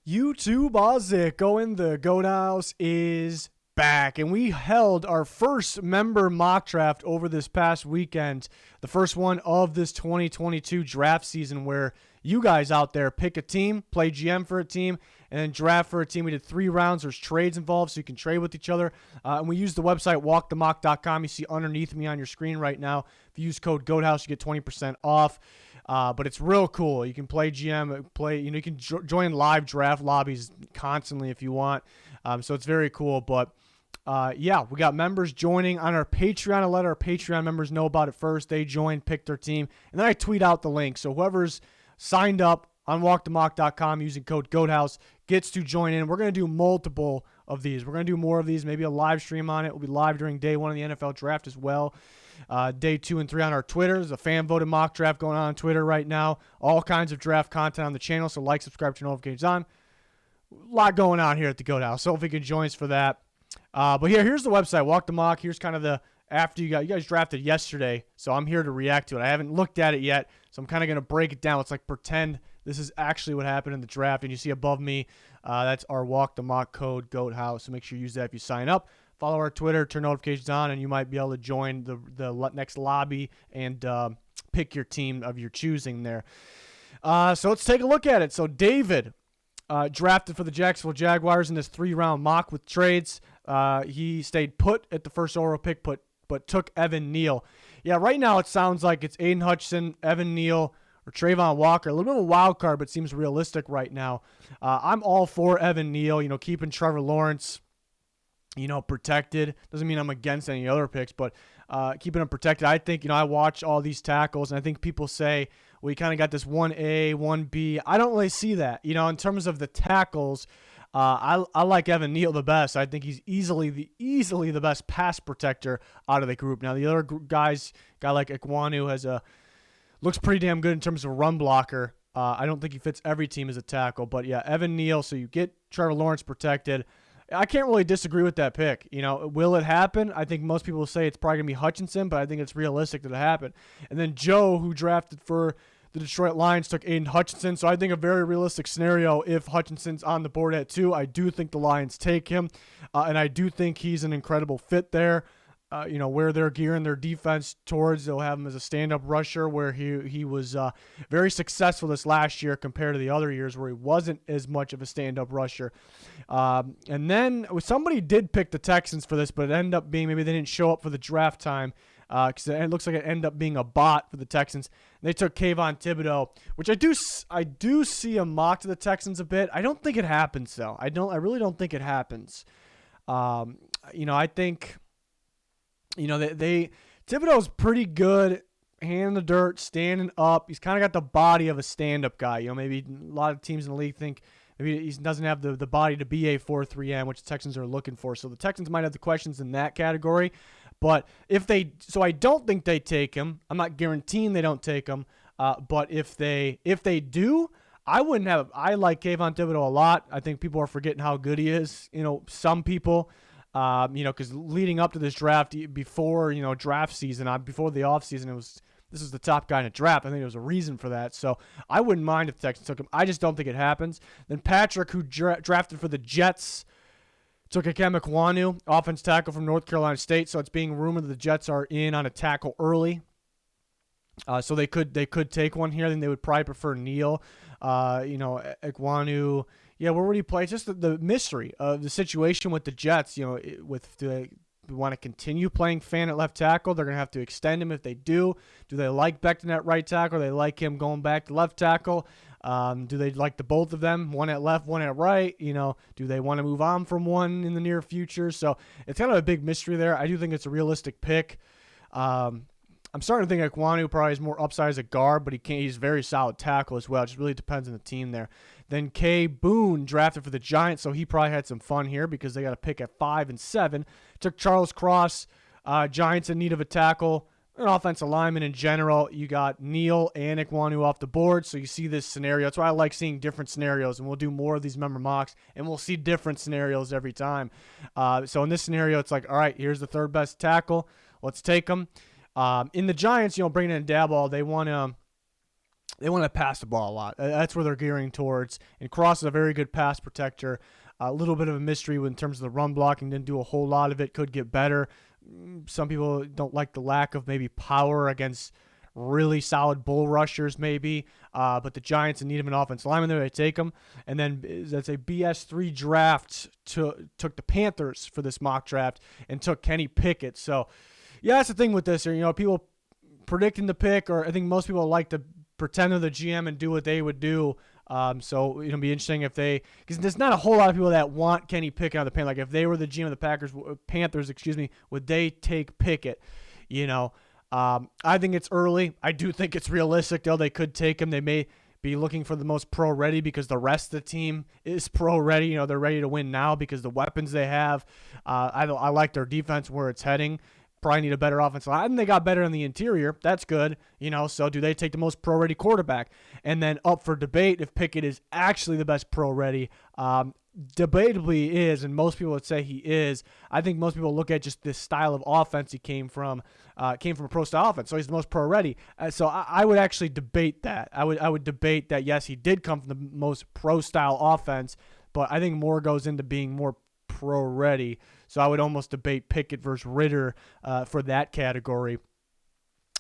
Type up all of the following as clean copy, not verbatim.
YouTube Oziko in the Goat House is back, and we held our first member mock draft over this past weekend, the first one of this 2022 draft season, where you guys out there pick a team, play GM for a team, and then draft for a team. We did 3 rounds. There's trades involved, so you can trade with each other. And we use the website walkthemock.com. You see underneath me on your screen right now. If you use code GOATHOUSE, you get 20% off. But it's real cool. You can play GM, you can join live draft lobbies constantly if you want. So it's very cool. But yeah, we got members joining on our Patreon. I let our Patreon members know about it first. They join, pick their team, and then I tweet out the link. So whoever's signed up on walkthemock.com using code GOATHOUSE gets to join in. We're going to do multiple of these. We're going to do more of these, maybe a live stream on it. We'll be live during day 1 of the NFL draft as well. Day 2 and 3 on our Twitter. There's a fan-voted mock draft going on Twitter right now. All kinds of draft content on the channel, so like, subscribe, turn notifications on. A lot going on here at the Goat House, so if you can join us for that. But here's the website, Walk the Mock. Here's kind of the after you guys drafted yesterday, so I'm here to react to it. I haven't looked at it yet, so I'm kind of going to break it down. It's like pretend this is actually what happened in the draft, and you see above me, that's our Walk the Mock code, Goat House, so make sure you use that if you sign up. Follow our Twitter, turn notifications on, and you might be able to join the next lobby and pick your team of your choosing there. So let's take a look at it. So David drafted for the Jacksonville Jaguars in this 3-round mock with trades. He stayed put at the first overall pick, but took Evan Neal. Yeah, right now it sounds like it's Aidan Hutchison, Evan Neal, or Travon Walker. A little bit of a wild card, but seems realistic right now. I'm all for Evan Neal, keeping Trevor Lawrence protected. Doesn't mean I'm against any other picks, but keeping them protected. I think, I watch all these tackles, and I think people say, well, you kind of got this 1A, 1B. I don't really see that. In terms of the tackles, I like Evan Neal the best. I think he's easily the best pass protector out of the group. Now, the other guy like Ekwonu looks pretty damn good in terms of a run blocker. I don't think he fits every team as a tackle, but yeah, Evan Neal, so you get Trevor Lawrence protected. I can't really disagree with that pick. Will it happen? I think most people say it's probably going to be Hutchinson, but I think it's realistic that it happen. And then Joe, who drafted for the Detroit Lions, took Aidan Hutchinson. So I think a very realistic scenario if Hutchinson's on the board at 2. I do think the Lions take him, and I do think he's an incredible fit there. Where they're gearing their defense towards, they'll have him as a stand-up rusher, where he was very successful this last year compared to the other years where he wasn't as much of a stand-up rusher. And then somebody did pick the Texans for this, but it ended up being maybe they didn't show up for the draft time because it looks like it ended up being a bot for the Texans. And they took Kayvon Thibodeaux, which I do see a mock to the Texans a bit. I don't think it happens though. I really don't think it happens. I think. Thibodeaux's pretty good, hand in the dirt, standing up. He's kind of got the body of a stand-up guy. Maybe a lot of teams in the league think maybe he doesn't have the body to be a 4-3-M, which the Texans are looking for. So the Texans might have the questions in that category. But I don't think they take him. I'm not guaranteeing they don't take him. But if they do, I like Kayvon Thibodeaux a lot. I think people are forgetting how good he is. Some people. Because leading up to this draft, before draft season, before the offseason, this is the top guy in the draft. I think there was a reason for that. So I wouldn't mind if the Texans took him. I just don't think it happens. Then Patrick, who drafted for the Jets, took Ekwonu, offense tackle from North Carolina State. So it's being rumored that the Jets are in on a tackle early. So they could take one here. Then they would probably prefer Neal. Ekwonu. Yeah, where would he play? It's just the mystery of the situation with the Jets. Do they want to continue playing Fan at left tackle? They're going to have to extend him if they do. Do they like Becton at right tackle? Do they like him going back to left tackle? Do they like the both of them? One at left, one at right? Do they want to move on from one in the near future? So it's kind of a big mystery there. I do think it's a realistic pick. I'm starting to think Ekwonu probably has more upside as a guard, but he's a very solid tackle as well. It just really depends on the team there. Then K. Boone drafted for the Giants, so he probably had some fun here because they got a pick at 5 and 7. Took Charles Cross. Giants in need of a tackle, an offensive lineman in general. You got Neal and Ekwonu off the board, so you see this scenario. That's why I like seeing different scenarios, and we'll do more of these member mocks, and we'll see different scenarios every time. So in this scenario, it's like, all right, here's the third best tackle. Let's take him. In the Giants, bringing in Dabble, they want to they want to pass the ball a lot. That's where they're gearing towards. And Cross is a very good pass protector. A little bit of a mystery in terms of the run blocking. Didn't do a whole lot of it. Could get better. Some people don't like the lack of maybe power against really solid bull rushers maybe. But the Giants in need of an offensive lineman there. They take them. And then that's a BS3 draft took the Panthers for this mock draft and took Kenny Pickett. So, yeah, that's the thing with this. People predicting the pick, or I think most people like to pretend they're the GM and do what they would do. So it'll be interesting if because there's not a whole lot of people that want Kenny Pickett on the Panthers. Like if they were the GM of the Panthers, would they take Pickett? I think it's early. I do think it's realistic, though. They could take him. They may be looking for the most pro-ready because the rest of the team is pro-ready. They're ready to win now because the weapons they have. I like their defense where it's heading. Probably need a better offensive line. And they got better in the interior. That's good. So do they take the most pro-ready quarterback? And then up for debate if Pickett is actually the best pro-ready. Debatably he is, and most people would say he is. I think most people look at just this style of offense he came from a pro-style offense, so he's the most pro-ready. So I would actually debate that. I would debate that, yes, he did come from the most pro-style offense, but I think more goes into being more pro-ready. So I would almost debate Pickett versus Ritter for that category.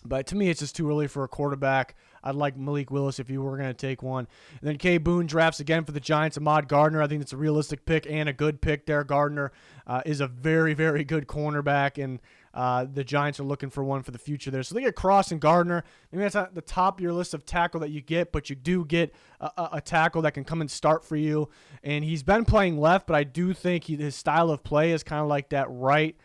But to me, it's just too early for a quarterback. I'd like Malik Willis if you were going to take one. And then K. Boone drafts again for the Giants, Ahmad Gardner. I think it's a realistic pick and a good pick there. Gardner is a very, very good cornerback, and the Giants are looking for one for the future there. So they get Cross and Gardner. Maybe that's not the top of your list of tackle that you get, but you do get a tackle that can come and start for you. And he's been playing left, but I do think his style of play is kind of like that right.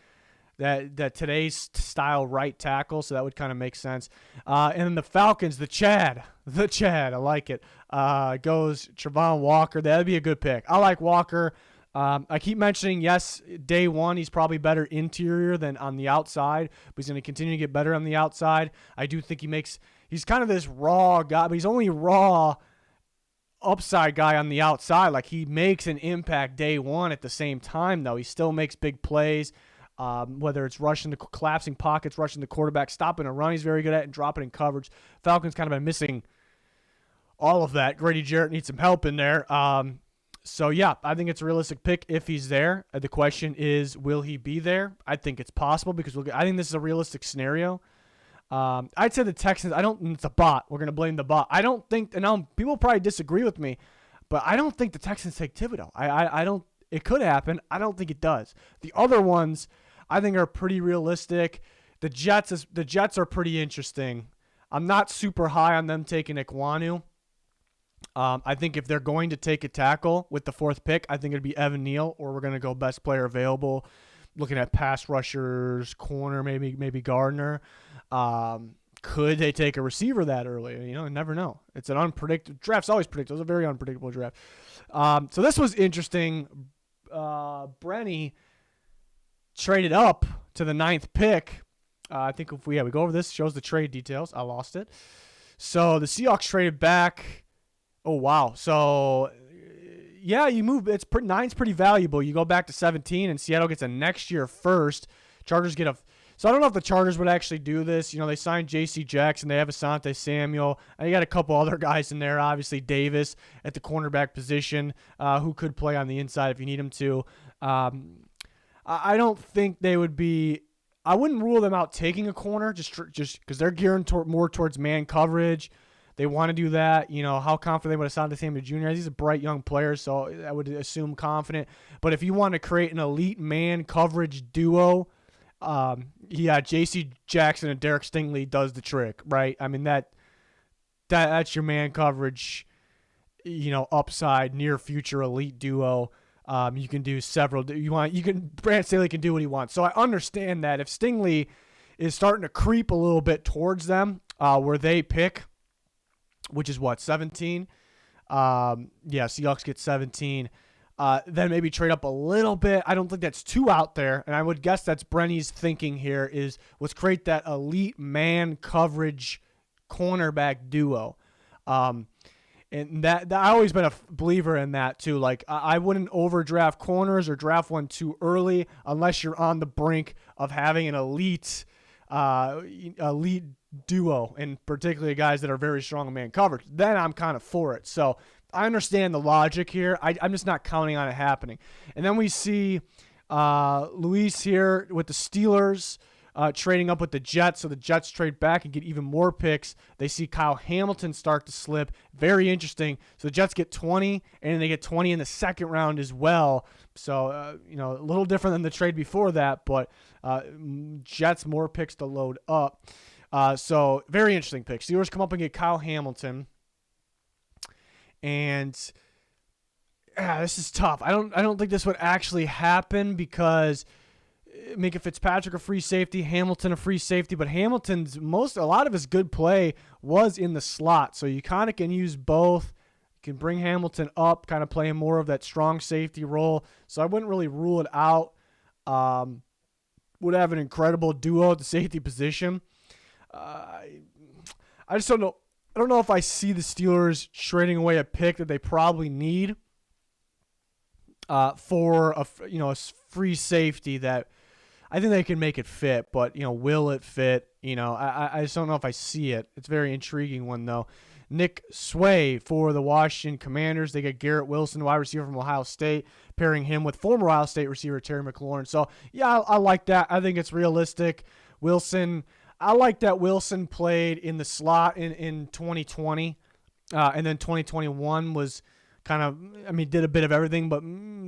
That today's style right tackle, so that would kind of make sense. And then the Falcons, the Chad, I like it. Goes Travon Walker. That'd be a good pick. I like Walker. I keep mentioning, yes, day one, he's probably better interior than on the outside, but he's going to continue to get better on the outside. I do think he's kind of this raw guy, but he's only raw upside guy on the outside. Like he makes an impact day one at the same time, though. He still makes big plays. Whether it's rushing the collapsing pockets, rushing the quarterback, stopping a run, he's very good at, and dropping in coverage. Falcons kind of been missing all of that. Grady Jarrett needs some help in there. So, yeah, I think it's a realistic pick if he's there. The question is, will he be there? I think it's possible because I think this is a realistic scenario. I'd say the Texans, it's a bot. We're going to blame the bot. I don't think, and people probably disagree with me, but I don't think the Texans take Thibodeaux. I don't. It could happen. I don't think it does. The other ones, I think, are pretty realistic. The Jets are pretty interesting. I'm not super high on them taking Ikwonu. I think if they're going to take a tackle with the fourth pick, I think it'd be Evan Neal, or we're going to go best player available. Looking at pass rushers, corner, maybe Gardner. Could they take a receiver that early? You never know. It's an unpredictable draft's always predictable. It's a very unpredictable draft. So this was interesting. Brenny traded up to the 9th pick. I think if we go over this, shows the trade details. I lost it. So the Seahawks traded back. Oh, wow. So, yeah, you move. 9's pretty valuable. You go back to 17, and Seattle gets a next year first. Chargers get so I don't know if the Chargers would actually do this. They signed J.C. Jackson. They have Asante Samuel. And you got a couple other guys in there. Obviously, Davis at the cornerback position, who could play on the inside if you need him to. I don't think they would be – I wouldn't rule them out taking a corner just because they're gearing more towards man coverage. They want to do that. How confident they would Asante Samuel Jr. He's a bright young player, so I would assume confident. But if you want to create an elite man coverage duo – J.C. Jackson and Derek Stingley does the trick, right? I mean, that's your man coverage, upside, near future elite duo. You can do several. Brand Staley can do what he wants. So I understand that if Stingley is starting to creep a little bit towards them, where they pick, which is 17. Seahawks get 17. Then maybe trade up a little bit. I don't think that's too out there, and I would guess that's Brenny's thinking here is let's create that elite man coverage cornerback duo. And that I always been a believer in that too. Like I wouldn't overdraft corners or draft one too early unless you're on the brink of having an elite duo, and particularly guys that are very strong in man coverage, then I'm kind of for it. So I understand the logic here. I'm just not counting on it happening. And then we see Luis here with the Steelers trading up with the Jets, so the Jets trade back and get even more picks. They see Kyle Hamilton start to slip. Very interesting. So the Jets get 20, and they get 20 in the second round as well. So, a little different than the trade before that, but Jets more picks to load up. So very interesting pick. Steelers come up and get Kyle Hamilton, and this is tough. I don't think this would actually happen because Minka Fitzpatrick a free safety, Hamilton a free safety, but Hamilton's a lot of his good play was in the slot, so you kind of can use both. You can bring Hamilton up, kind of playing more of that strong safety role, so I wouldn't really rule it out. Would have an incredible duo at the safety position. I just don't know. I don't know if I see the Steelers trading away a pick that they probably need for a free safety that I think they can make it fit, but will it fit? I just don't know if I see it. It's a very intriguing one though. Nick Sway for the Washington Commanders. They get Garrett Wilson, wide receiver from Ohio State, pairing him with former Ohio State receiver Terry McLaurin. So yeah, I like that. I think it's realistic. Wilson. I like that Wilson played in the slot in 2020, and then 2021 was did a bit of everything, but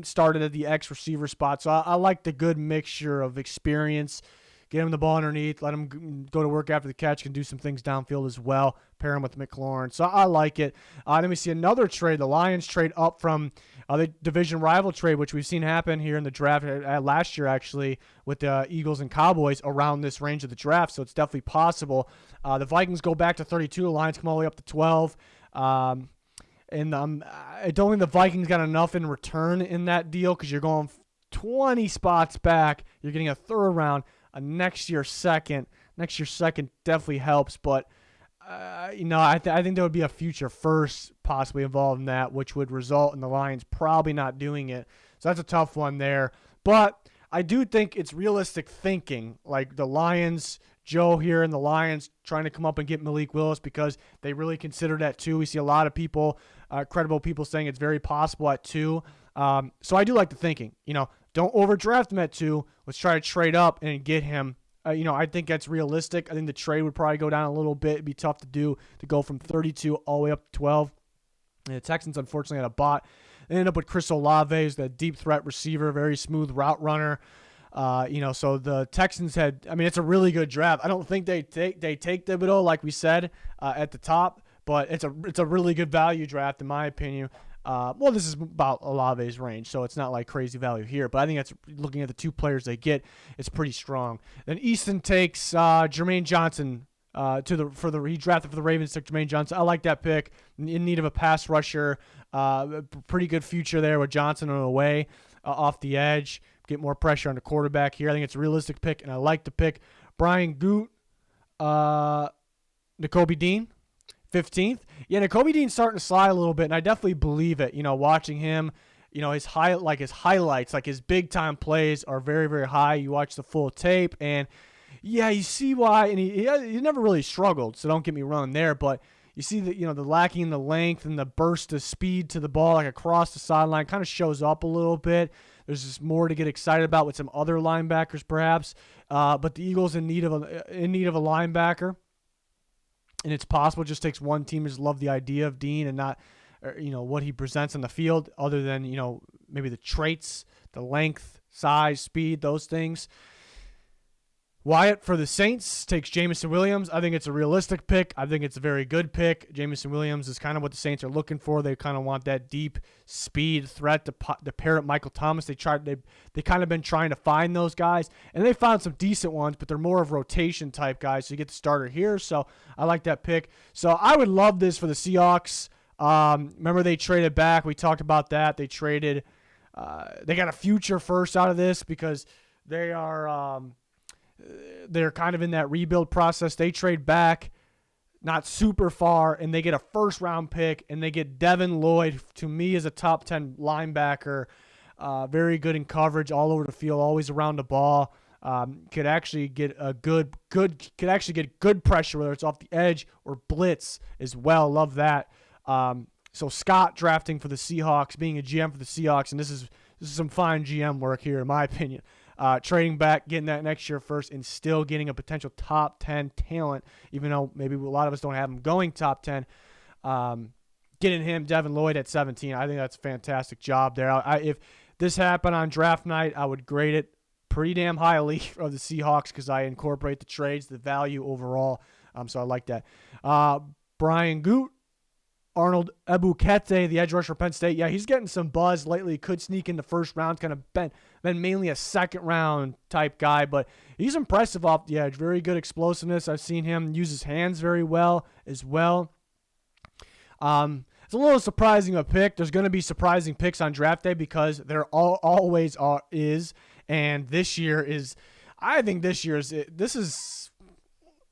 started at the X receiver spot. So I like the good mixture of experience. Get him the ball underneath, let him go to work after the catch, can do some things downfield as well, pair him with McLaurin. So I like it. Then we see another trade. The Lions trade up from the division rival trade, which we've seen happen here in the draft last year, actually, with the Eagles and Cowboys around this range of the draft. So it's definitely possible. The Vikings go back to 32. The Lions come all the way up to 12. I don't think the Vikings got enough in return in that deal because you're going 20 spots back. You're getting a third round. Next year second definitely helps, but I think there would be a future first possibly involved in that, which would result in the Lions probably not doing it. So that's a tough one there. But I do think it's realistic thinking, like the Lions, Joe here and the Lions trying to come up and get Malik Willis because they really consider that too. We see a lot of people, credible people saying it's very possible at 2. So I do like the thinking. Don't overdraft him at 2. Let's try to trade up and get him. I think that's realistic. I think the trade would probably go down a little bit. It'd be tough to do, to go from 32 all the way up to 12. And the Texans, unfortunately, had a bot. They ended up with Chris Olave, who's the deep threat receiver, very smooth route runner. So the Texans had, it's a really good draft. I don't think they take Thibodeaux, like we said, at the top, but it's a really good value draft, in my opinion. This is about Olave's range, so it's not like crazy value here. But I think that's looking at the 2 players they get, it's pretty strong. Then Easton takes Jermaine Johnson he drafted for the Ravens, took Jermaine Johnson. I like that pick. In need of a pass rusher, pretty good future there with Johnson on the way off the edge. Get more pressure on the quarterback here. I think it's a realistic pick, and I like the pick. Brian Goot, Nkobe Dean. 15th. Yeah, Nkobe Dean's starting to slide a little bit, and I definitely believe it. Watching him, his highlights, like his big time plays are very, very high. You watch the full tape, and yeah, you see why. And he never really struggled, so don't get me wrong there. But you see the the lacking in the length and the burst of speed to the ball, like across the sideline, kind of shows up a little bit. There's just more to get excited about with some other linebackers, perhaps. But the Eagles in need of a linebacker. And it's possible it just takes one team to just love the idea of Dean and not, what he presents on the field other than, maybe the traits, the length, size, speed, those things. Wyatt for the Saints takes Jameson Williams. I think it's a realistic pick. I think it's a very good pick. Jameson Williams is kind of what the Saints are looking for. They kind of want that deep speed threat to pair up Michael Thomas. They kind of been trying to find those guys, and they found some decent ones, but they're more of rotation type guys. So you get the starter here. So I like that pick. So I would love this for the Seahawks. Remember they traded back. We talked about that. They traded. They got a future first out of this because they are. They're kind of in that rebuild process. They trade back not super far, and they get a first-round pick, and they get Devin Lloyd, to me, as a top 10 linebacker. Very good in coverage all over the field, always around the ball. could actually get good pressure, whether it's off the edge or blitz as well. Love that. So Scott drafting for the Seahawks, being a GM for the Seahawks, and this is some fine GM work here, in my opinion. Trading back, getting that next year first, and still getting a potential top 10 talent, even though maybe a lot of us don't have him going top 10. Getting him, Devin Lloyd, at 17. I think that's a fantastic job there. If this happened on draft night, I would grade it pretty damn highly of the Seahawks because I incorporate the trades, the value overall. So I like that. Brian Goot, Arnold Ebukete, the edge rusher for Penn State. Yeah, he's getting some buzz lately. Could sneak in the first round. Kind of been mainly a second-round type guy, but he's impressive off the edge. Very good explosiveness. I've seen him use his hands very well as well. It's a little surprising a pick. There's going to be surprising picks on draft day because there always is, and this year is. I think this is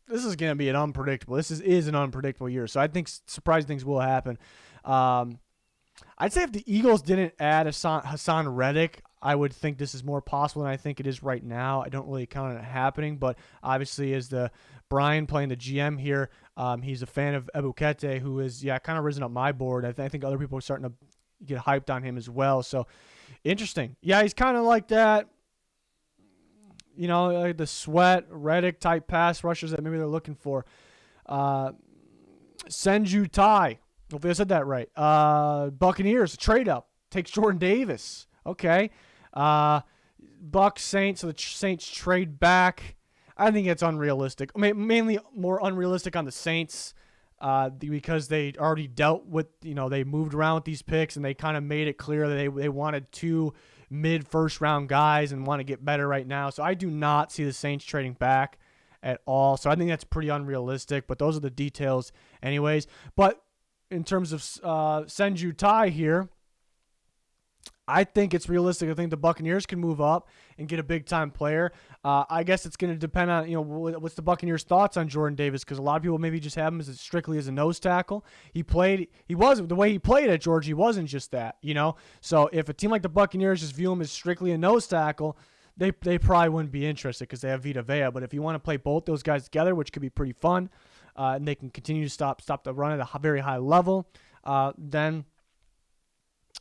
going to be an unpredictable. This is an unpredictable year. So I think surprising things will happen. I'd say if the Eagles didn't add Hassan Reddick, I would think this is more possible than I think it is right now. I don't really count on it happening, but obviously as the Brian playing the GM here, he's a fan of Ebukete, who is, kind of risen up my board. I think other people are starting to get hyped on him as well. So interesting. Yeah, he's kind of like that. Like the Sweat, Reddick type pass rushers that maybe they're looking for. Senju Tai. Hopefully I said that right. Buccaneers, a trade up. Takes Jordan Davis. Okay. Bucks, Saints. So the Saints trade back. I think it's unrealistic. Mainly more unrealistic on the Saints because they already dealt with, they moved around with these picks and they kind of made it clear that they wanted two mid-first round guys and want to get better right now. So I do not see the Saints trading back at all. So I think that's pretty unrealistic, but those are the details anyways. But in terms of Senju Tai here, I think it's realistic. I think the Buccaneers can move up and get a big-time player. I guess it's going to depend on, what's the Buccaneers' thoughts on Jordan Davis, because a lot of people maybe just have him strictly as a nose tackle. The way he played at Georgia, he wasn't just that, So if a team like the Buccaneers just view him as strictly a nose tackle, they probably wouldn't be interested because they have Vita Vea. But if you want to play both those guys together, which could be pretty fun, and they can continue to stop the run at a very high level, then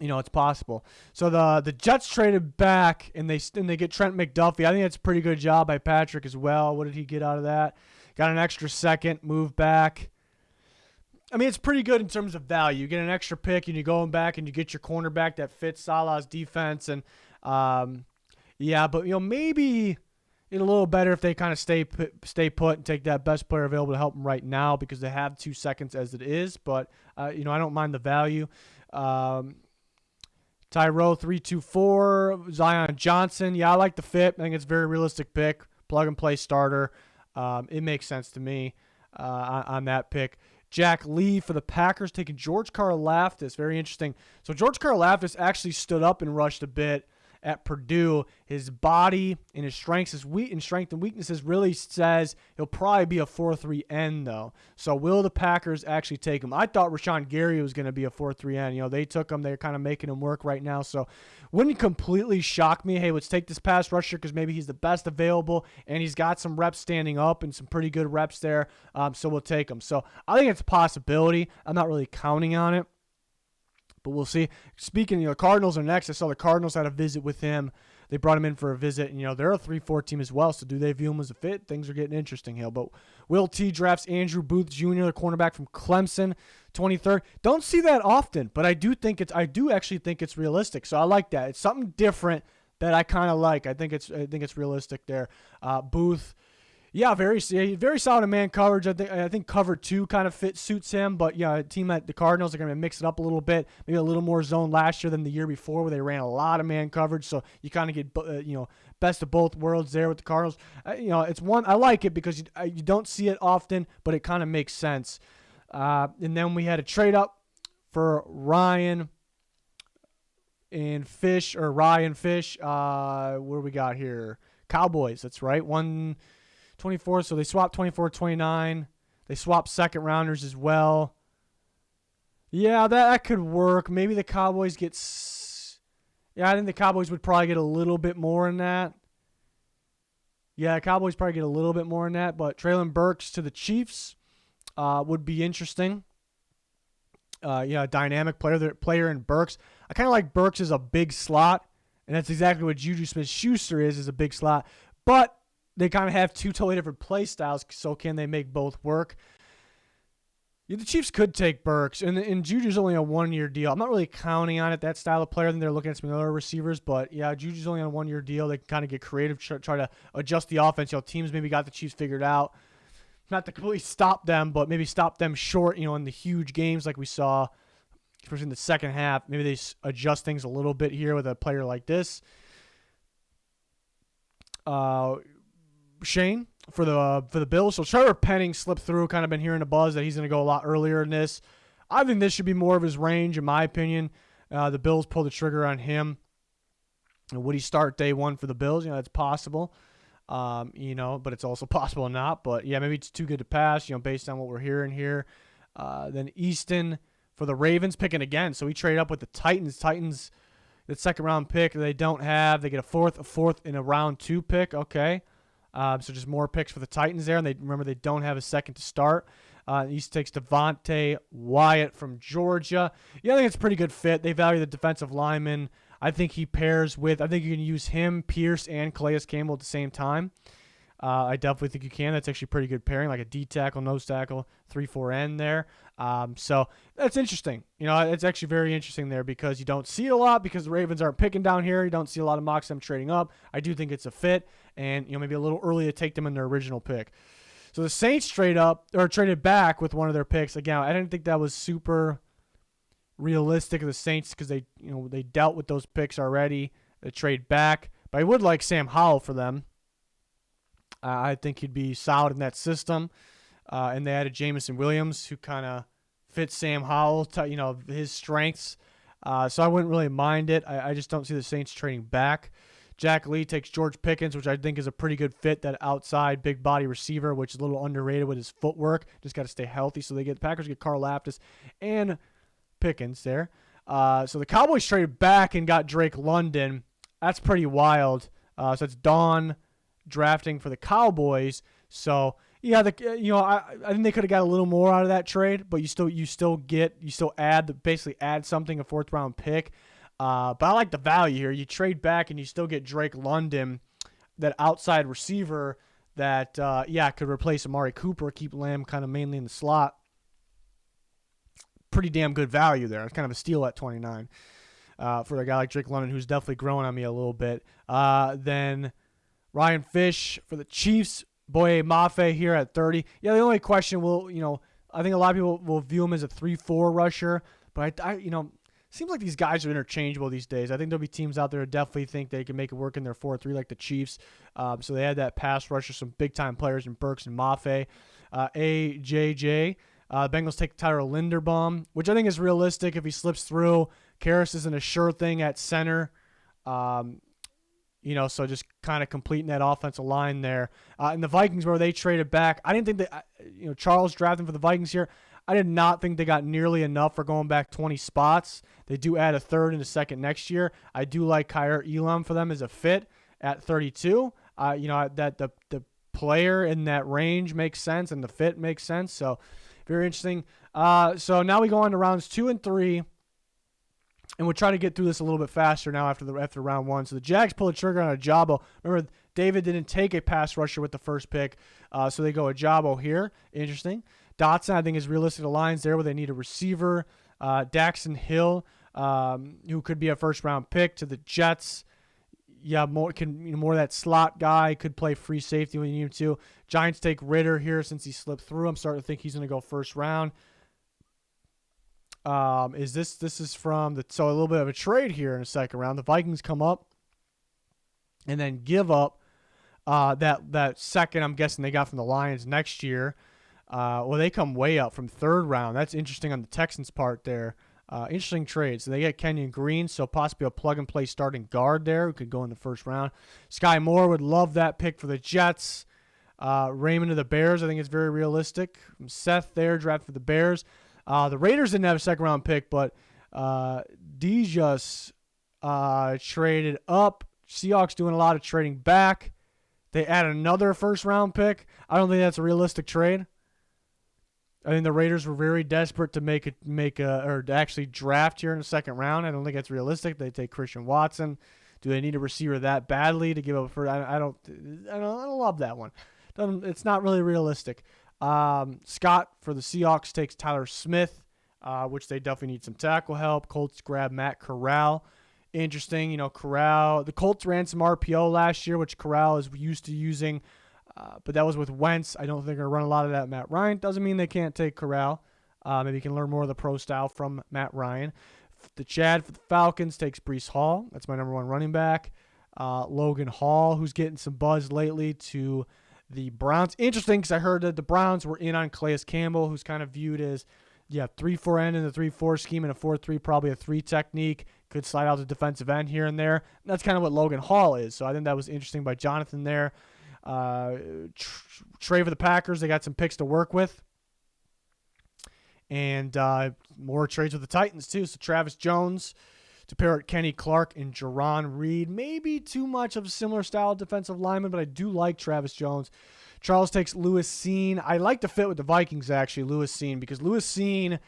it's possible. So the Jets traded back and they get Trent McDuffie. I think that's a pretty good job by Patrick as well. What did he get out of that? Got an extra second, move back. It's pretty good in terms of value. You get an extra pick and you go back and you get your cornerback that fits Salah's defense. And but maybe it's a little better if they kind of stay put and take that best player available to help them right now because they have 2 seconds as it is. But I don't mind the value. Tyro 324, Zion Johnson. Yeah, I like the fit. I think it's a very realistic pick. Plug and play starter. It makes sense to me on that pick. Jack Lee for the Packers taking George Karlaftis. Very interesting. So George Karlaftis actually stood up and rushed a bit at Purdue. His body and his strengths and weaknesses really says he'll probably be a 4-3 end though. So will the Packers actually take him? I thought Rashawn Gary was going to be a 4-3 end. They took him. They're kind of making him work right now. So wouldn't completely shock me. Hey, let's take this pass rusher because maybe he's the best available and he's got some reps standing up and some pretty good reps there. So we'll take him. So I think it's a possibility. I'm not really counting on it, but we'll see. Speaking, Cardinals are next. I saw the Cardinals had a visit with him. They brought him in for a visit, and, they're a 3-4 team as well, so do they view him as a fit? Things are getting interesting here. But Will T drafts Andrew Booth Jr., the cornerback from Clemson, 23rd. Don't see that often, but I do actually think it's realistic, so I like that. It's something different that I kind of like. I think it's realistic there. Booth. Yeah, very solid in man coverage. I think cover 2 kind of suits him. But yeah, a team at the Cardinals are going to mix it up a little bit, maybe a little more zone last year than the year before, where they ran a lot of man coverage. So you kind of get best of both worlds there with the Cardinals. It's one I like it because you don't see it often, but it kind of makes sense. And then we had a trade up for Ryan Fish. What do we got here? Cowboys. That's right. 124, so they swapped 24, 29. They swapped second rounders as well. Yeah, that could work. Maybe the Cowboys get... I think the Cowboys would probably get a little bit more in that. Yeah, Cowboys probably get a little bit more in that, but Treylon Burks to the Chiefs would be interesting. Yeah, a dynamic player in Burks. I kind of like Burks as a big slot, and that's exactly what Juju Smith-Schuster is a big slot. But they kind of have two totally different play styles, so can they make both work? Yeah, the Chiefs could take Burks, and Juju's only a one-year deal. I'm not really counting on it, that style of player. I think they're looking at some other receivers, but yeah, Juju's only on a one-year deal. They can kind of get creative, try to adjust the offense. Teams maybe got the Chiefs figured out. Not to completely stop them, but maybe stop them short, in the huge games like we saw, especially in the second half. Maybe they adjust things a little bit here with a player like this. Shane for the Bills. So Trevor Penning slipped through. Kind of been hearing a buzz that he's going to go a lot earlier in this. I think this should be more of his range, in my opinion. The Bills pulled the trigger on him. Would he start day one for the Bills? That's possible. But it's also possible not. But yeah, maybe it's too good to pass. Based on what we're hearing here. Then Easton for the Ravens picking again. So we trade up with the Titans. Titans, the second round pick they don't have. They get a fourth in a round 2 pick. Okay. So just more picks for the Titans there, and they don't have a second to start. East takes Devontae Wyatt from Georgia. Yeah, I think it's a pretty good fit. They value the defensive lineman. I think he pairs with. I think you can use him, Pierce, and Calais Campbell at the same time. I definitely think you can. That's actually a pretty good pairing, like a D tackle, nose tackle, 3-4 end there. So that's interesting. It's actually very interesting there because you don't see it a lot because the Ravens aren't picking down here. You don't see a lot of mocks them trading up. I do think it's a fit, and maybe a little early to take them in their original pick. So the Saints traded back with one of their picks. Again, I didn't think that was super realistic of the Saints because they dealt with those picks already. They trade back, but I would like Sam Howell for them. I think he'd be solid in that system. And they added Jameson Williams, who kind of fits Sam Howell, his strengths. So I wouldn't really mind it. I just don't see the Saints trading back. Jack Lee takes George Pickens, which I think is a pretty good fit, that outside big body receiver, which is a little underrated with his footwork. Just got to stay healthy. So the Packers get Carl Laptis and Pickens there. So the Cowboys traded back and got Drake London. That's pretty wild. So it's Dawn drafting for the Cowboys. So yeah, I think they could have got a little more out of that trade, but you still add something, a 4th round pick. But I like the value here. You trade back and you still get Drake London, that outside receiver that could replace Amari Cooper, keep Lamb kind of mainly in the slot. Pretty damn good value there. It's kind of a steal at 29 for a guy like Drake London, who's definitely growing on me a little bit. Then Ryan Fish for the Chiefs. Boye Mafe here at 30. Yeah, the only question I think a lot of people will view him as a 3-4 rusher, but seems like these guys are interchangeable these days. I think there'll be teams out there that definitely think they can make it work in their 4-3 like the Chiefs. So they had that pass rusher, some big-time players in Burks and Mafe. AJJ. Bengals take Tyler Linderbaum, which I think is realistic if he slips through. Karras isn't a sure thing at center. So just kind of completing that offensive line there. And the Vikings, where they traded back, I didn't think that, Charles drafting for the Vikings here, I did not think they got nearly enough for going back 20 spots. They do add a 3rd and a 2nd next year. I do like Kyer Elam for them as a fit at 32. That the player in that range makes sense and the fit makes sense. So very interesting. So now we go on to rounds 2 and 3. And we'll try to get through this a little bit faster now after round 1. So the Jags pull the trigger on Ajabo. Remember, David didn't take a pass rusher with the first pick, so they go Ajabo here. Interesting. Dotson, I think, is realistic. The Lions there where they need a receiver. Daxton Hill, who could be a first-round pick, to the Jets. Yeah, more of that slot guy. Could play free safety when you need him to. Giants take Ritter here since he slipped through. I'm starting to think he's going to go first round. This is from so a little bit of a trade here in the second round. The Vikings come up and then give up that second, I'm guessing they got from the Lions next year. They come way up from 3rd round. That's interesting on the Texans' part there. Interesting trade. So they get Kenyon Green, so possibly a plug-and-play starting guard there who could go in the 1st round. Sky Moore would love that pick for the Jets. Raymond of the Bears, I think it's very realistic. Seth there, draft for the Bears. The Raiders didn't have a 2nd-round pick, but Dejas traded up. Seahawks doing a lot of trading back. They add another first-round pick. I don't think that's a realistic trade. I think the Raiders were very desperate to or to actually draft here in the second round. I don't think that's realistic. They take Christian Watson. Do they need a receiver that badly to give up for? I don't love that one. It's not really realistic. Scott for the Seahawks takes Tyler Smith, which they definitely need some tackle help. Colts grab Matt Corral. Interesting, Corral. The Colts ran some RPO last year, which Corral is used to using, but that was with Wentz. I don't think they're going to run a lot of that. Matt Ryan doesn't mean they can't take Corral. Maybe you can learn more of the pro style from Matt Ryan. The Chad for the Falcons takes Breece Hall. That's my number one running back. Logan Hall, who's getting some buzz lately, to the Browns. Interesting, because I heard that the Browns were in on Calais Campbell, who's kind of viewed as 3-4 end in the 3-4 scheme and a 4-3, probably a 3 technique. Could slide out to defensive end here and there. And that's kind of what Logan Hall is. So I think that was interesting by Jonathan there. Trey for the Packers, they got some picks to work with. And more trades with the Titans, too. So Travis Jones to pair with Kenny Clark and Jerron Reed. Maybe too much of a similar style defensive lineman, but I do like Travis Jones. Charles takes Lewis Seen. I like to fit with the Vikings, actually, Lewis Seen, because Lewis Seen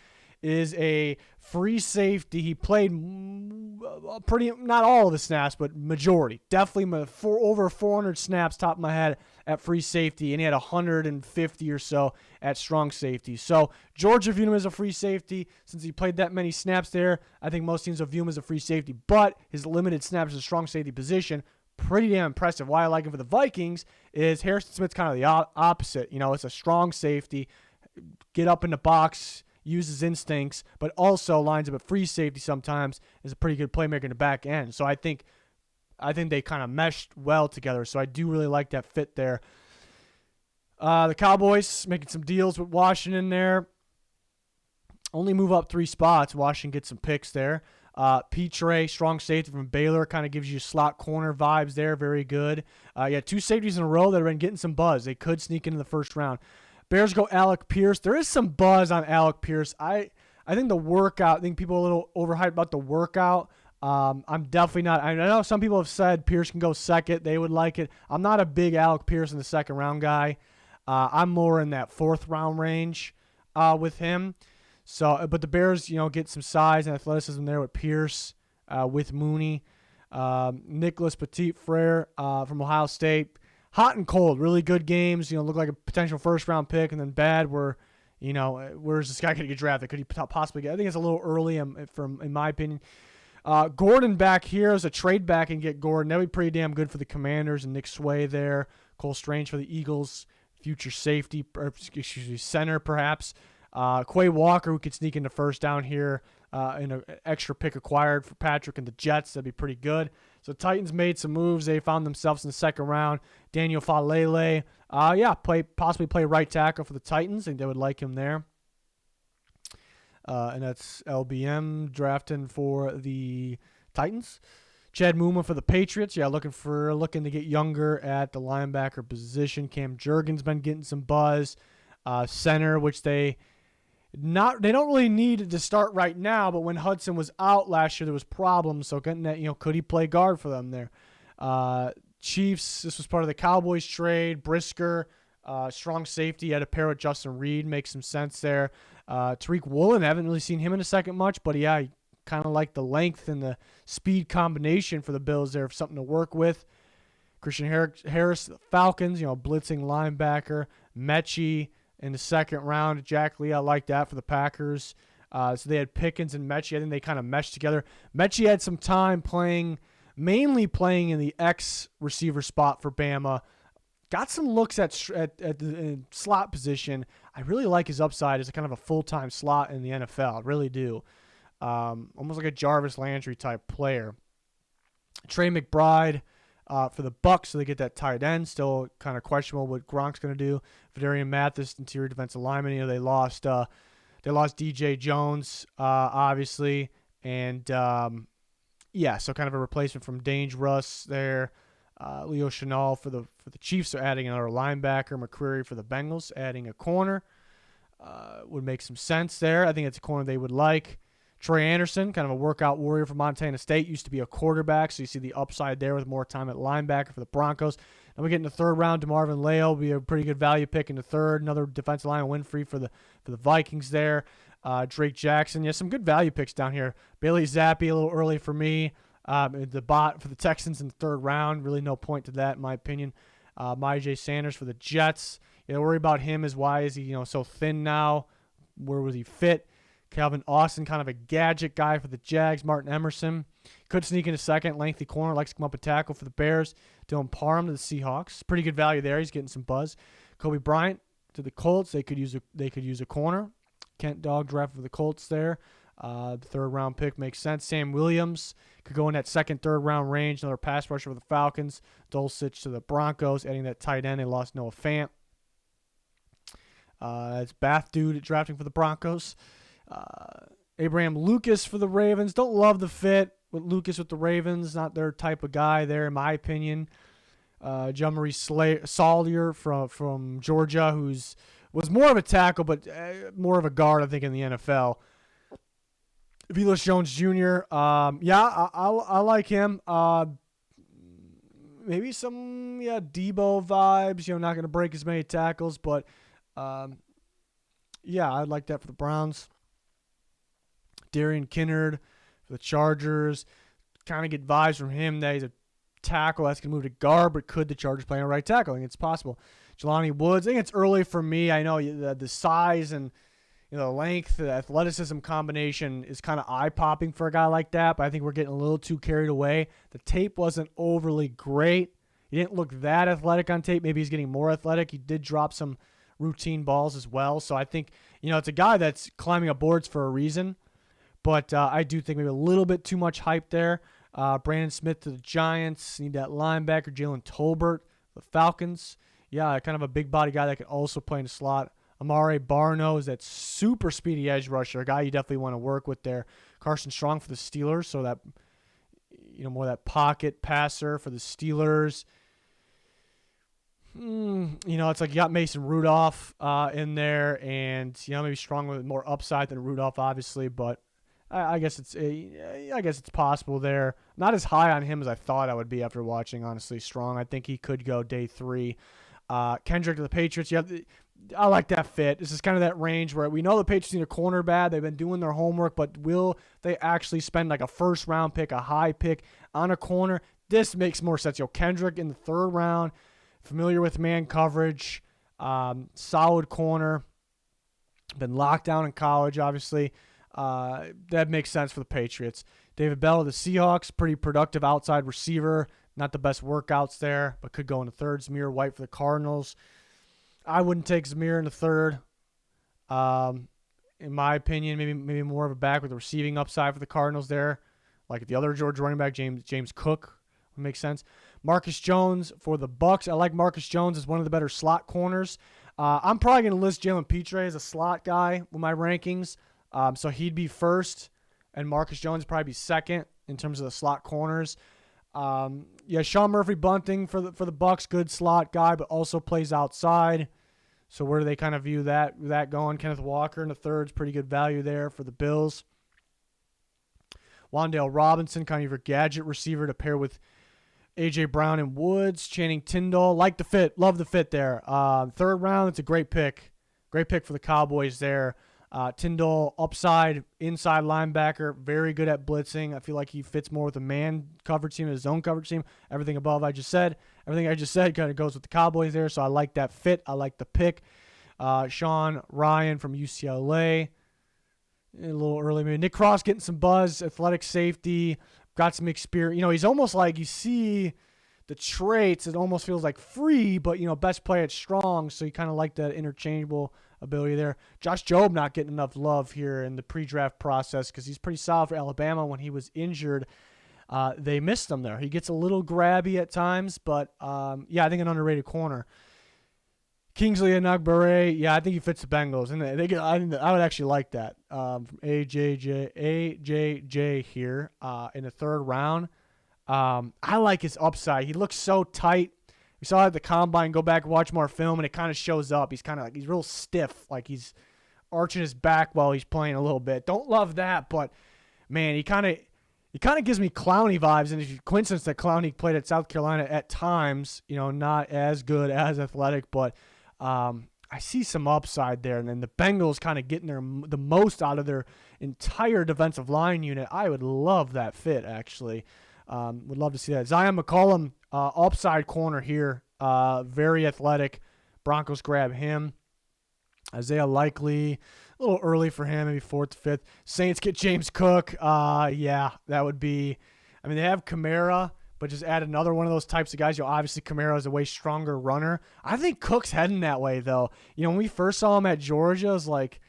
is a free safety. He played not all of the snaps, but majority. Definitely over 400 snaps, top of my head, at free safety, and he had 150 or so at strong safety. So Georgia viewed him as a free safety. Since he played that many snaps there, I think most teams will view him as a free safety, but his limited snaps as a strong safety position, pretty damn impressive. Why I like him for the Vikings is Harrison Smith's kind of the opposite. It's a strong safety, get up in the box, uses instincts, but also lines up at free safety sometimes, is a pretty good playmaker in the back end. So I think they kind of meshed well together. So I do really like that fit there. The Cowboys making some deals with Washington there. Only move up 3 spots. Washington gets some picks there. Petre, strong safety from Baylor, kind of gives you slot corner vibes there. Very good. 2 safeties in a row that have been getting some buzz. They could sneak into the first round. Bears go Alec Pierce. There is some buzz on Alec Pierce. I think the workout, I think people are a little overhyped about the workout. I'm definitely not. I know some people have said Pierce can go second. They would like it. I'm not a big Alec Pierce in the second round guy. I'm more in that 4th round range with him. So, but the Bears, get some size and athleticism there with Pierce, with Mooney. Nicholas Petit-Frere from Ohio State. Hot and cold, really good games. Look like a potential first-round pick, and then bad where, where's this guy going to get drafted? Could he possibly get? I think it's a little early, in my opinion. Gordon back here as a trade back and get Gordon. That would be pretty damn good for the Commanders and Nick Sway there. Cole Strange for the Eagles, future safety, or center perhaps. Quay Walker, who could sneak into first down here in an extra pick acquired for Patrick and the Jets. That'd be pretty good. So Titans made some moves. They found themselves in the second round. Daniel Falele, possibly play right tackle for the Titans. I think they would like him there. And that's LBM drafting for the Titans. Chad Muma for the Patriots. Looking to get younger at the linebacker position. Cam Jurgens been getting some buzz. Center, which they don't really need to start right now, but when Hutchison was out last year, there was problems. So getting that, could he play guard for them there? Chiefs, this was part of the Cowboys trade. Brisker, strong safety, had a pair with Justin Reed, makes some sense there. Tariq Woolen, haven't really seen him in a second much, but I kind of like the length and the speed combination for the Bills there, something to work with. Christian Harris, the Falcons, blitzing linebacker. Mechie in the second round. Jack Lee, I like that for the Packers. So they had Pickens and Mechie. I think they kind of meshed together. Mechie had some time mainly playing in the X receiver spot for Bama. Got some looks at the slot position. I really like his upside as a kind of a full-time slot in the NFL. I really do. Almost like a Jarvis Landry type player. Trey McBride for the Bucks, so they get that tight end. Still kind of questionable what Gronk's going to do. Vadarian Mathis, interior defensive lineman. They lost DJ Jones, obviously, and so kind of a replacement from Dangerous there. Leo Chenal for the Chiefs are adding another linebacker. McCreary for the Bengals, adding a corner. Would make some sense there. I think it's a corner they would like. Troy Anderson, kind of a workout warrior from Montana State, used to be a quarterback, so you see the upside there with more time at linebacker for the Broncos. Then we get in the third round. DeMarvin Leal will be a pretty good value pick in the third. Another defensive line Winfrey for the Vikings there. Drake Jackson. Yeah, some good value picks down here. Bailey Zappi a little early for me. The bot for the Texans in the third round. Really no point to that in my opinion. Myjai Sanders for the Jets. Worry about him is why is he so thin now? Where was he fit? Calvin Austin, kind of a gadget guy for the Jags. Martin Emerson could sneak in a second. Lengthy corner, likes to come up and tackle for the Bears. Dylan Parham to the Seahawks. Pretty good value there. He's getting some buzz. Kobe Bryant to the Colts. They could use a corner. Kent Dog draft for the Colts there. The third round pick makes sense. Sam Williams could go in that second, third round range. Another pass rusher for the Falcons. Dulcich to the Broncos, adding that tight end. They lost Noah Fant. It's Bath Dude drafting for the Broncos. Abraham Lucas for the Ravens. Don't love the fit with Lucas with the Ravens. Not their type of guy there, in my opinion. John Marie Salyer from Georgia, was more of a tackle, but more of a guard, I think, in the NFL. Velus Jones Jr. I like him. Maybe some Debo vibes. Not going to break as many tackles, but I'd like that for the Browns. Darian Kinnard for the Chargers. Kind of get vibes from him that he's a tackle that's going to move to guard, but could the Chargers play a right tackle? I think it's possible. Jelani Woods. I think it's early for me. I know the size and the length, the athleticism combination is kind of eye-popping for a guy like that, but I think we're getting a little too carried away. The tape wasn't overly great. He didn't look that athletic on tape. Maybe he's getting more athletic. He did drop some routine balls as well. So I think, it's a guy that's climbing up boards for a reason. But I do think maybe a little bit too much hype there. Brandon Smith to the Giants. Need that linebacker. Jalen Tolbert, the Falcons. Yeah, kind of a big body guy that can also play in the slot. Amare Barno is that super speedy edge rusher, a guy you definitely want to work with there. Carson Strong for the Steelers, so that more that pocket passer for the Steelers. It's like you got Mason Rudolph in there, and maybe Strong with more upside than Rudolph, obviously, but I guess it's possible there. Not as high on him as I thought I would be after watching, honestly, Strong. I think he could go day 3. Kendrick to the Patriots. I like that fit. This is kind of that range where we know the Patriots need a corner bad. They've been doing their homework, but will they actually spend like a first-round pick, a high pick on a corner? This makes more sense. Kendrick in the third round, familiar with man coverage, solid corner, been locked down in college, obviously. That makes sense for the Patriots. David Bell of the Seahawks, pretty productive outside receiver. Not the best workouts there, but could go in the third. Zamir White for the Cardinals. I wouldn't take Zamir in the third. In my opinion, maybe more of a back with the receiving upside for the Cardinals there. Like the other Georgia running back, James Cook, would make sense. Marcus Jones for the Bucks. I like Marcus Jones as one of the better slot corners. I'm probably going to list Jalen Petre as a slot guy with my rankings. So he'd be first, and Marcus Jones would probably be second in terms of the slot corners. Sean Murphy Bunting for the Bucks, good slot guy, but also plays outside. So where do they kind of view that going? Kenneth Walker in the third is pretty good value there for the Bills. Wan'Dale Robinson, kind of your gadget receiver to pair with A.J. Brown and Woods. Channing Tindall, like the fit, love the fit there. Third round, it's a great pick. Great pick for the Cowboys there. Tindall, upside, inside linebacker, very good at blitzing. I feel like he fits more with a man coverage team, a zone coverage team. Everything I just said kind of goes with the Cowboys there, so I like that fit. I like the pick. Sean Ryan from UCLA, a little early. Maybe Nick Cross getting some buzz, athletic safety, got some experience. He's almost like you see the traits. It almost feels like free, but, best play at strong, so you kind of like that interchangeable ability there. Josh Jobe not getting enough love here in the pre-draft process because he's pretty solid for Alabama. When he was injured, they missed him there. He gets a little grabby at times, but I think an underrated corner. Kingsley Enagbare, I think he fits the Bengals, and I would actually like that from AJJ here in the third round. I like his upside. He looks so tight. We saw it at the combine. Go back and watch more film, and it kind of shows up. He's kind of he's real stiff, like he's arching his back while he's playing a little bit. Don't love that, but man, he kind of He kind of gives me Clowney vibes, and it's a coincidence that Clowney played at South Carolina at times, not as good, as athletic, but I see some upside there. And then the Bengals kind of getting the most out of their entire defensive line unit. I would love that fit, actually. Would love to see that. Zion McCollum, upside corner here, very athletic. Broncos grab him. Isaiah Likely, a little early for him, maybe 4th, 5th. Saints get James Cook. Yeah, that would be – I mean, they have Kamara, but just add another one of those types of guys. Obviously, Kamara is a way stronger runner. I think Cook's heading that way, though. When we first saw him at Georgia, it was like,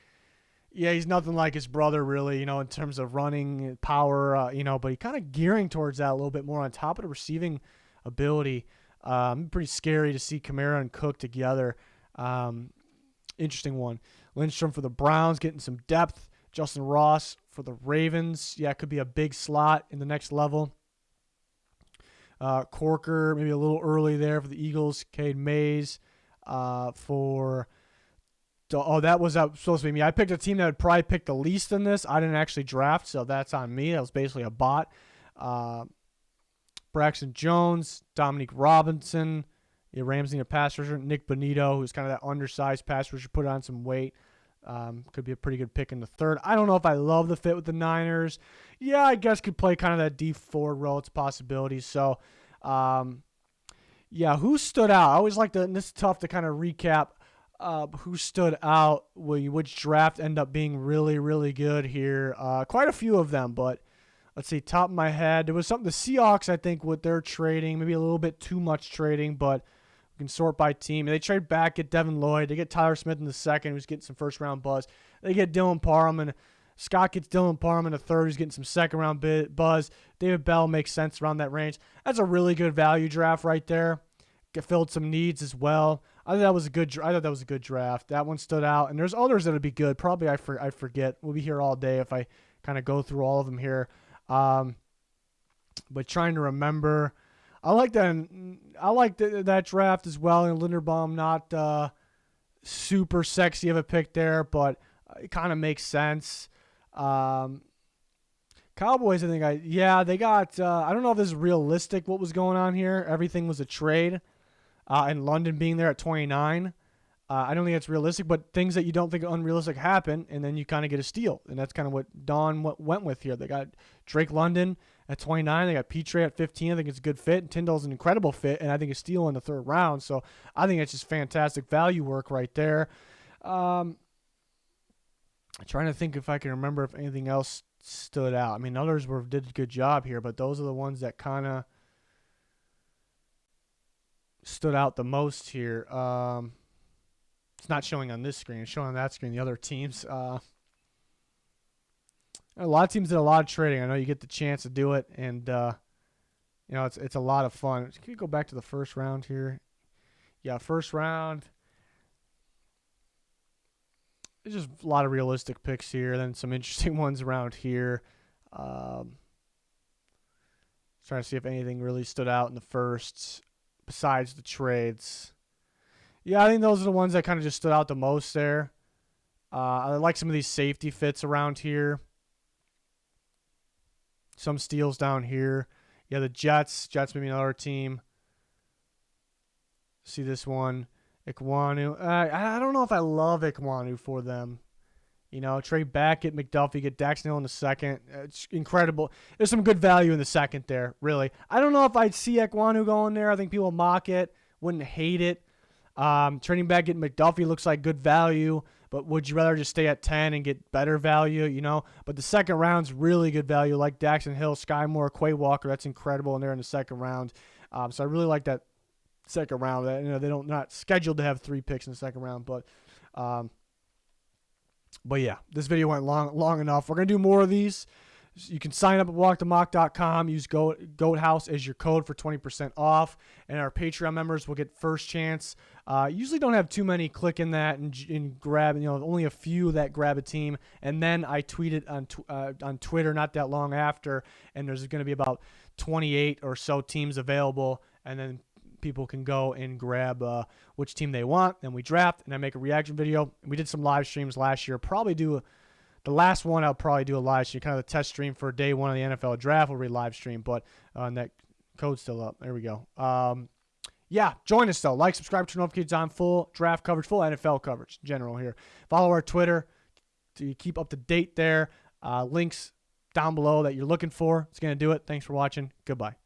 yeah, he's nothing like his brother, really, in terms of running power, but he kind of gearing towards that a little bit more on top of the receiving ability. Pretty scary to see Kamara and Cook together. Interesting one. Lindstrom for the Browns, getting some depth. Justin Ross for the Ravens. Yeah, it could be a big slot in the next level. Corker, maybe a little early there for the Eagles. Cade Mays for... Oh, that was supposed to be me. I picked a team that would probably pick the least in this. I didn't actually draft, so that's on me. That was basically a bot. Braxton Jones, Dominique Robinson, Rams need a pass rusher. Nick Bonito, who's kind of that undersized pass rusher, put on some weight. Could be a pretty good pick in the 3rd. I don't know if I love the fit with the Niners. Yeah, I guess could play kind of that deep forward role. It's a possibility. So, yeah, who stood out? I always like to, and this is tough to kind of recap who stood out, which draft ended up being really, really good here. Quite a few of them, but let's see, top of my head. There was something, the Seahawks, I think, with their trading, maybe a little bit too much trading, but we can sort by team. They trade back, get Devin Lloyd. They get Tyler Smith in the 2nd, who's getting some first-round buzz. They get Dylan Parham, Scott gets Dylan Parham in the 3rd, who's getting some second-round buzz. David Bell makes sense around that range. That's a really good value draft right there. Filled some needs as well. I thought that was a good draft. That one stood out, and there's others that would be good. Probably I forget. We'll be here all day if I kind of go through all of them here. But trying to remember, I like that draft as well. And Linderbaum, not super sexy of a pick there, but it kind of makes sense. Cowboys, I think they got. I don't know if this is realistic. What was going on here? Everything was a trade. And London being there at 29. I don't think that's realistic, but things that you don't think are unrealistic happen, and then you kind of get a steal. And that's kind of what Don went with here. They got Drake London at 29. They got Petre at 15. I think it's a good fit. And Tyndall's an incredible fit, and I think a steal in the 3rd round. So I think it's just fantastic value work right there. I'm trying to think if I can remember if anything else stood out. I mean, others did a good job here, but those are the ones that kind of stood out the most here. It's not showing on this screen. It's showing on that screen. The other teams. A lot of teams did a lot of trading. I know you get the chance to do it, and it's a lot of fun. Can you go back to the 1st round here? Yeah, 1st round. There's just a lot of realistic picks here. Then some interesting ones around here. Trying to see if anything really stood out in the 1st. Besides the trades. Yeah, I think those are the ones that kind of just stood out the most there. I like some of these safety fits around here. Some steals down here. Yeah, the Jets. Jets maybe another team. See this one. Ikwanu. I don't know if I love Ikwanu for them. Trade back, get McDuffie, get Daxton Hill in the 2nd. It's incredible. There's some good value in the 2nd there, really. I don't know if I'd see Ikwanu going there. I think people mock it, wouldn't hate it. Trading back, getting McDuffie looks like good value, but would you rather just stay at 10 and get better value, But the 2nd round's really good value, like Daxton Hill, Sky Moore, Quay Walker. That's incredible, and they're in the 2nd round. So I really like that 2nd round. They don't not scheduled to have 3 picks in the 2nd round, but yeah, this video went long enough. We're going to do more of these. You can sign up at walkthemock.com. Use GOATHOUSE as your code for 20% off. And our Patreon members will get first chance. Usually don't have too many click in that and grab, only a few that grab a team. And then I tweet it on Twitter not that long after, and there's going to be about 28 or so teams available. And then people can go and grab which team they want. Then we draft, and I make a reaction video. We did some live streams last year. Probably do The last one I'll probably do a live stream, kind of the test stream for day one of the NFL draft will be live stream, but that code's still up. There we go. Yeah, join us though. Like, subscribe, turn notifications on. Full draft coverage, full NFL coverage in general here. Follow our Twitter to keep up to date there. Links down below that you're looking for. It's going to do it. Thanks for watching. Goodbye.